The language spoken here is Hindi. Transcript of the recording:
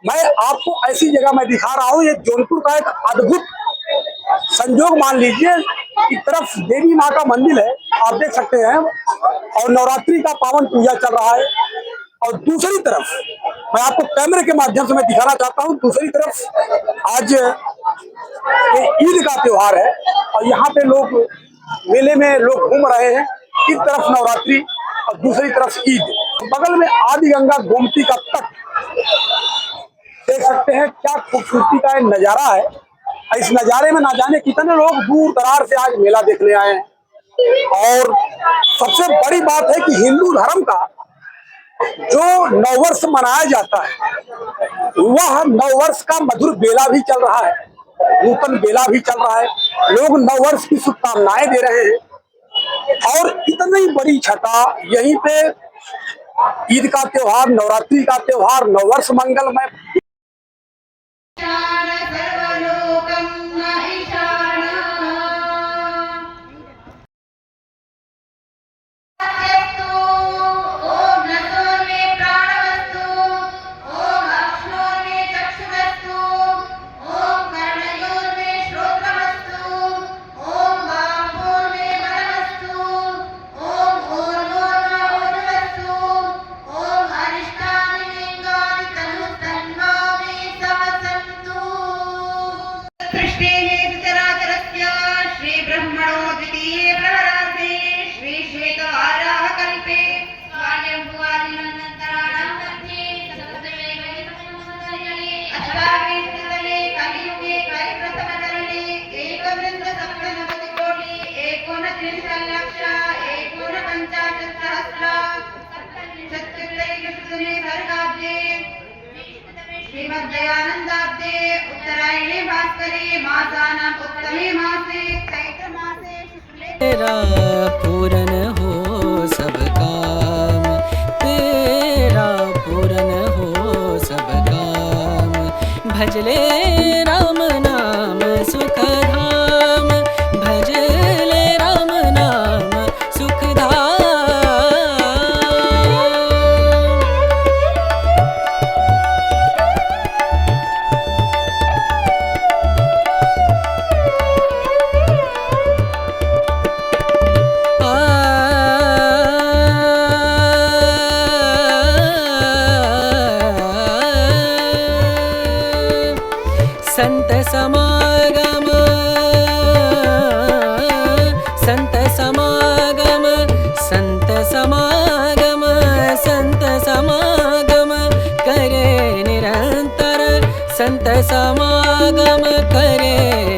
मैं आपको ऐसी जगह मैं दिखा रहा हूँ, ये जौनपुर का एक अद्भुत संजोग मान लीजिए। एक तरफ देवी माँ का मंदिर है, आप देख सकते हैं, और नवरात्रि का पावन पूजा चल रहा है। और दूसरी तरफ मैं आपको कैमरे के माध्यम से मैं दिखाना चाहता हूँ, दूसरी तरफ आज ये ईद का त्योहार है और यहाँ पे लोग मेले में लोग घूम रहे हैं। एक तरफ नवरात्रि और दूसरी तरफ ईद। बगल में आदि गंगा गोमती का तट देख सकते हैं, क्या खूबसूरती का नजारा है। इस नजारे में ना जाने कितने लोग दूर दरार से आज मेला देखने आए हैं। और सबसे बड़ी बात है कि हिंदू धर्म का जो नववर्ष मनाया जाता है, वह नववर्ष का मधुर बेला भी चल रहा है, नूतन बेला भी चल रहा है। लोग नववर्ष की शुभकामनाएं दे रहे हैं। और इतनी बड़ी छठा यहीं पे ईद का त्योहार, नवरात्रि का त्योहार, नववर्ष मंगलमय। श्रीमद्दयानंदाब्दे उत्तरायणे भास्करे मासानां उत्तमे मासे चैत्र मासे तेरा पूरन हो सब काम, तेरा पूरन हो सब काम। भजले राम नाम सुख धाम, भजले राम नाम सुख धाम। संत समागम, संत समागम, संत समागम, संत समागम करे निरंतर, संत समागम करे